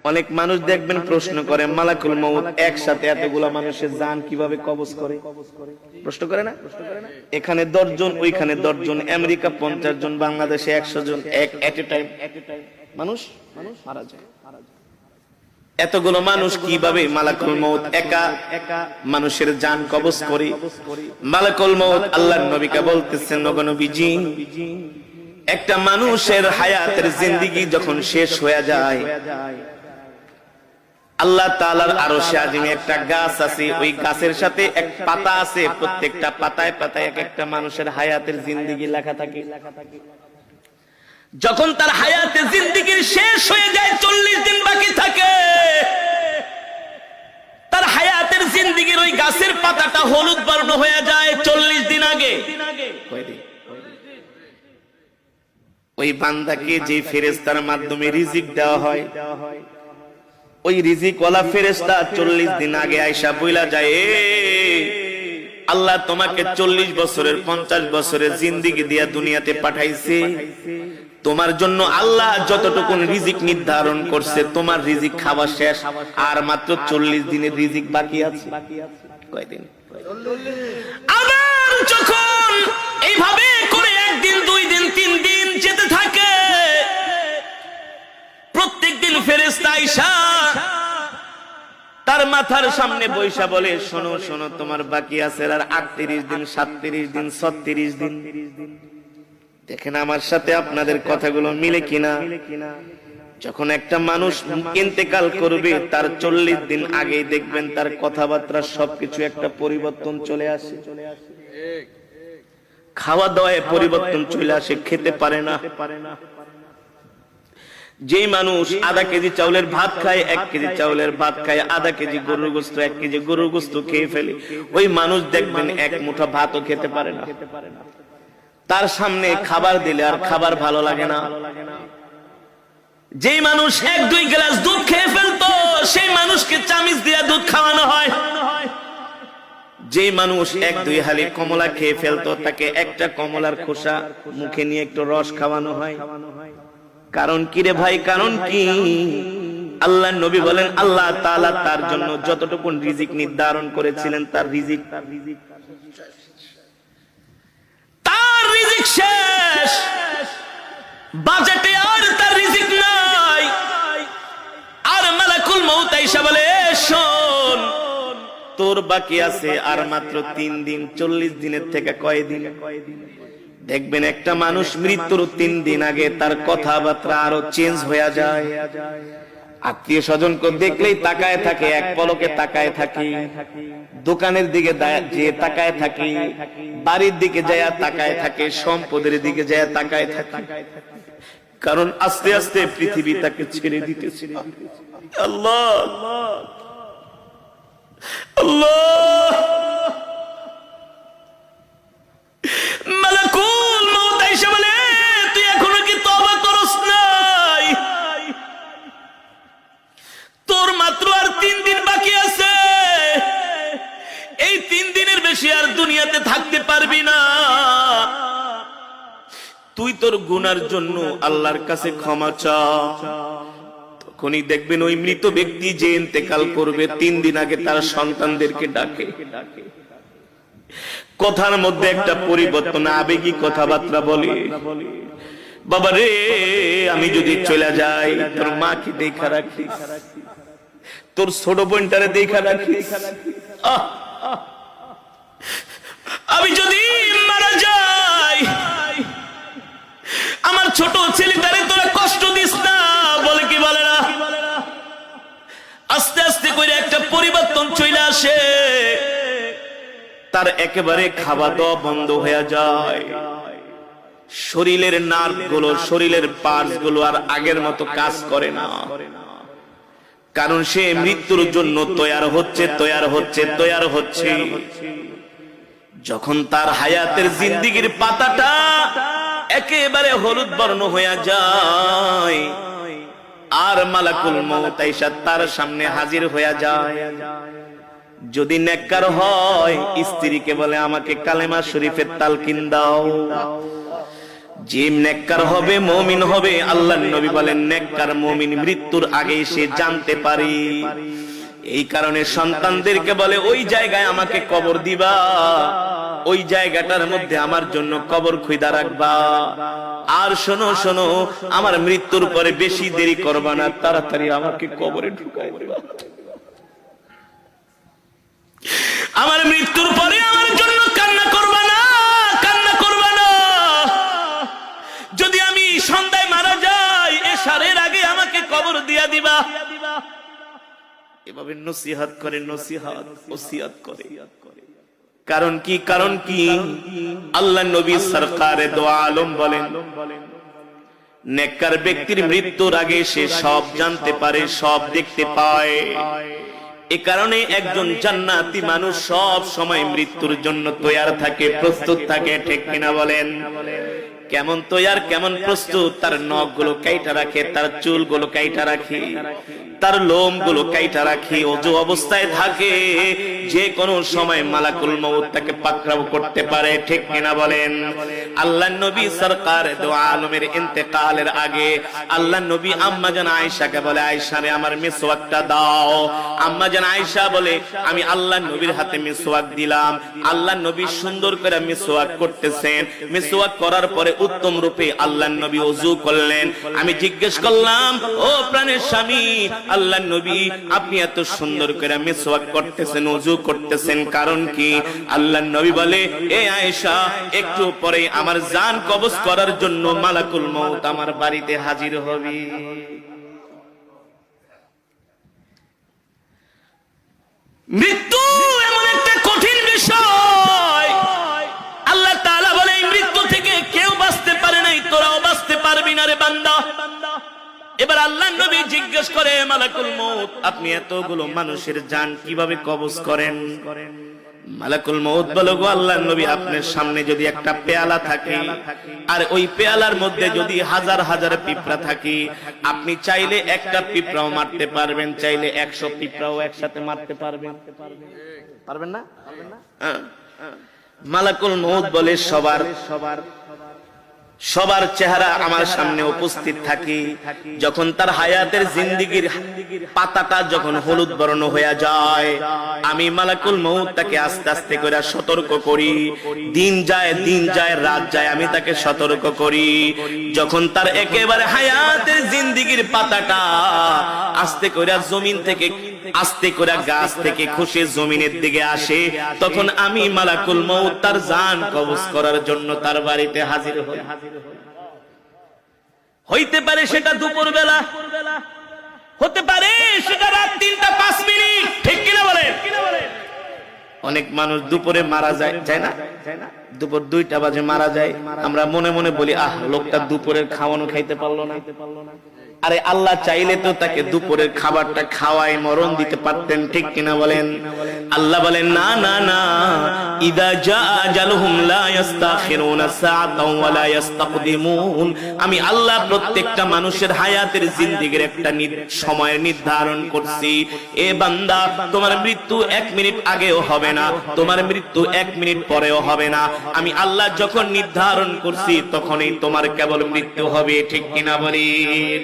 অনেক মানুষ দেখবেন প্রশ্ন করে মালাকুল মউত একসাথে এতগুলা মানুষের জান কিভাবে কবজ করে, প্রশ্ন করে না? এখানে 10 জন, ওইখানে 10 জন, আমেরিকা 50 জন, বাংলাদেশে 100 জন, এট এ টাইম মানুষ মারা যায়। এতগুলো মানুষ কিভাবে মালাকুল মউত একা মানুষের জান কবজ করে? মালাকুল মউত আল্লাহর নবীকে বলতেছেন, ওগো নবীজি, একটা মানুষের হায়াতের জিন্দেগি যখন শেষ হয়ে যায়, আল্লাহ তাআলার আরশে আজিমে একটা গাছ আছে, ওই গাছের সাথে এক পাতা আছে, প্রত্যেকটা পাতায় পাতায় এক একটা মানুষের হায়াতের জিন্দেগি লেখা থাকে। যখন তার হায়াতের জিন্দেগি শেষ হয়ে যায়, 40 দিন বাকি থাকে, তার হায়াতের জিন্দেগির ওই গাছের পাতাটা হলুদ বর্ণ হয়ে যায় 40 দিন আগে। ওই বান্দাকে যে ফেরেশতার মাধ্যমে রিজিক দেওয়া হয়, ওই রিজিকওয়ালা ফেরেশতা 40 দিন আগে আয়েশা বইলা যায়, আল্লাহ তোমাকে 40 বছরের 50 বছরের জিন্দেগি দিয়া দুনিয়াতে পাঠাইছে, তোমার জন্য আল্লাহ যতটুকু রিজিক নির্ধারণ করছে, তোমার রিজিক খাওয়া শেষ, আর মাত্র 40 দিনের রিজিক বাকি আছে। কয়দিন? আবার যখন এইভাবে করে একদিন, 2 দিন, 3 দিন যেতে থাকে, প্রত্যেকদিন ফেরেশতা আয়েশা তার মাথার সামনে বৈশা বলে, শোনো শোনো, তোমার বাকি আছে আর 38 দিন, 37 দিন, 36 দিন। দেখেন আমার সাথে আপনাদের কথাগুলো মিলে কিনা? যখন একটা মানুষ ইন্তেকাল করবে, তার 40 দিন আগেই দেখবেন তার কথাবার্তা সবকিছু একটা পরিবর্তন চলে আসে, খাওয়া দাওয়ায় পরিবর্তন চলে আসে, খেতে পারে না। যেই মানুষ আধা কেজি চাউলের ভাত খায়, 1 কেজি চাউলের ভাত খায়, আধা কেজি গরুর গোশত, 1 কেজি গরুর গোশত খেয়ে ফেলে, ওই মানুষ দেখবেন 1 মুঠা ভাতও খেতে পারে না। তার সামনে খাবার দিলে আর খাবার ভালো লাগে না। যেই মানুষ 1-2 গ্লাস দুধ খেয়ে ফেলতো, সেই মানুষকে চামিচ দিয়ে দুধ খাওয়ানো হয়। যেই মানুষ 1-2 হালি কমলা খেয়ে ফেলতো, তাকে একটা কমলার খোসা মুখে নিয়ে একটু রস খাওয়ানো হয়। কারণ কি রে ভাই? কারণ কি? আল্লাহর নবী বলেন, আল্লাহ তাআলা তার জন্য যতটুকু রিজিক নির্ধারণ করেছিলেন, তার রিজিক শেষ, বাজেটে আর তার রিজিক নাই। আর মালাকুল মউত আয়েশা বলে, শোন, তোর বাকি আছে আর মাত্র 3 দিন। 40 দিনের থেকে কয়দিন? দেখবেন একটা মানুষ মৃত্যুর 3 দিন আগে তার কথাবার্তা আরো চেঞ্জ হয়ে যায়। আত্মীয় স্বজনকে দেখলেই তাকায় থাকে, এক পলকে তাকায় থাকে, দোকানের দিকে যে তাকায় থাকে, বাড়ির দিকে যায় তাকায় থাকে, সম্পদের দিকে যায় তাকায় থাকে। কারণ আস্তে আস্তে পৃথিবী তাকে ছেড়ে দিতেছে। আল্লাহ আল্লাহ, মালাকুল মউত আয়েশা বলে, তুই এখনো কি তওবা করস নাই? তোর মাত্র আর 3 দিন বাকি আছে। এই 3 দিনের বেশি আর দুনিয়াতে থাকতে পারবি না। তুই তোর গুনার জন্য আল্লাহর কাছে ক্ষমা চা। তখনই দেখবেন ওই মৃত ব্যক্তি যে ইন্তেকাল করবে, 3 দিন আগে তার সন্তানদেরকে ডাকে, কথার মধ্যে একটা পরিবর্তন, আবেগী কথাবার্তা বলে, বাবা রে, আমি যদি চলে যাই, তোর মাকে দেখা রাখিস, তোর ছোট বোনটারে দেখা রাখিস। আমি যদি মারা যাই, আমার ছোট ছেলেটারে তোরা কষ্ট দিস না। বলে কি বলে না? আস্তে আস্তে করে একটা পরিবর্তন চলে আসে, তার একেবারে খাওয়া দাওয়া বন্ধ হয়ে যায়। শরীরের নার্ভ গুলো, শরীরের পার্টস গুলো আর আগের মতো কাজ করে না। কারণ সে মৃত্যুর জন্য তৈয়ার হচ্ছে। যখন তার হায়াতের জিন্দেগির পাতাটা একেবারে হলুদ বর্ণ হয়ে যায়, আর মালাকুল মউত আয়েশা তার সামনে হাজির হয়ে যায়। যদি নেককার হয়, স্ত্রীকে বলে, আমাকে কালেমা শরীফের তালকিন দাও। যে নেককার হবে, মুমিন হবে, আল্লাহর নবী বলেন নেককার মুমিন মৃত্যুর আগে সে জানতে পারে। এই কারণে সন্তানদেরকে বলে ওই জায়গায় আমাকে কবর দিবা, ওই জায়গাটার মধ্যে আমার জন্য কবর খুঁজা রাখবা। আর শোনো শোনো, আমার মৃত্যুর পরে বেশি দেরি করবা না, তাড়াতাড়ি আমাকে কবরে ঢুকাই দিবা। আমার মৃত্যুর পরে আমার জন্য কান্না করবা না, কান্না করবা না। যদি আমি সন্ধ্যায় মারা যাই, এশারের আগে আমাকে কবর দিয়া দিবা। এভাবে নসিহত করে, নসিহত ওসিয়ত করে। কারণ কি? কারণ কি? আল্লাহ নবী সরকারে দো আলম বলেন নেককার ব্যক্তির মৃত্যুর আগে সে সব জানতে পারে, সব দেখতে পায়। এ কারণে একজন জান্নাতি মানুষ সব সময় মৃত্যুর জন্য তৈয়ার থাকে, প্রস্তুত থাকে। ঠিক কিনা বলেন? কেমন তৈয়ার, কেমন প্রস্তুত? তার নখগুলো কাইটা রাখে, তার চুলগুলো কাইটা রাখে, তার লোমগুলো কাইটা রাখে, ওযু অবস্থায় থাকে। যে কোনো সময় মালাকুল মউত তাকে পাকড়াও করতে পারে। ঠিক কিনা বলেন? আল্লাহর নবী সরকার দো আলমের ইন্তেকালের আগে আল্লাহর নবী আম্মা জান আয়েশাকে বলে, আয়েশা রে আমার মিসওয়াকটা দাও। আম্মা জান আয়েশা বলে, আমি আল্লাহর নবীর হাতে মিসওয়াক দিলাম। আল্লাহর নবী সুন্দর করে মিসওয়াক করতেছেন। মিসওয়াক করার পরে উত্তম রূপে আল্লাহর নবী ওযু করলেন। আমি জিজ্ঞেস করলাম, ও প্রাণের স্বামী আল্লাহর নবী, আপনি এত সুন্দর করে মিসওয়াক করতেছেন, ওযু করতেছেন, কারণ কি? আল্লাহর নবী বলে, এ আয়েশা, একটু পরে আমার জান কবজ করার জন্য মালাকুল মউত আমার বাড়িতে হাজির হবে। মৃত্যু এমন একটা কঠিন বিষয়, আল্লাহ তাআলা বলে এই মৃত্যু থেকে কেউ বাঁচতে পারে নাই, তোরাও বাঁচতে পারবি না রে বান্দা। এবার আল্লাহর নবী জিজ্ঞেস করে, মালাকুল মউত, আপনি এতগুলো মানুষের জান কিভাবে কবজ করেন? মালাকুল মউত বলে, গো আল্লাহর নবী, আপনার সামনে যদি একটা পেয়ালা থাকে, আর ওই পেয়ালার মধ্যে যদি হাজার হাজার পিঁপড়া থাকে, আপনি চাইলে একটা পিঁপড়াও মারতে পারবেন, চাইলে 100 পিঁপড়াও একসাথে মারতে পারবেন। পারবেন না? মালাকুল মউত বলে, সবার চেহারা আমার সামনে উপস্থিত থাকে। যখন তার হায়াতের জিন্দেগীর পাতাটা যখন হলুদ বর্ণ হয়ে যায়, আমি মালাকুল মউত তাকে আস্তে আস্তে করে সতর্ক করি। দিন যায়, দিন যায়, রাত যায়, আমি তাকে সতর্ক করি। যখন তার একেবারে হায়াতের জিন্দেগীর পাতাটা আস্তে করে জমিন থেকে, আস্তে করে গাছ থেকে খসে জমিনের দিকে আসে, তখন আমি মালাকুল মউত তার জান কবজ করার জন্য তার বাড়িতে হাজির হই। হইতে পারে সেটা দুপুর বেলা, হতে পারে সেটা রাত 3টা 5 মিনিট। ঠিক কিনা বলেন? অনেক মানুষ দুপুরে মারা যায়, যায় না? দুপুর 2টা বাজে মারা যায়। আমরা মনে মনে বলি, আহ, লোকটা দুপুরের খাওয়ানো খাইতে পারলো না। আরে আল্লাহ চাইলে তো তাকে দুপুরের খাবারটা খাওয়াই মরণ দিতে পারতেন। ঠিক কিনা বলেন? আল্লাহ বলেন, না না না, ইদা জা আজালুহুম লা ইস্তাখিরুনা সাআতাও ওয়া লা ইস্তাকদিমুন। আমি আল্লাহ প্রত্যেকটা মানুষের হায়াতের জিন্দেগীর একটা সময় নির্ধারণ করছি। এ বান্দা, তোমার মৃত্যু 1 মিনিট আগেও হবে না, তোমার মৃত্যু 1 মিনিট পরেও হবে না। আমি আল্লাহ যখন নির্ধারণ করছি তখনই তোমার কেবল মৃত্যু হবে। ঠিক কিনা বলেন?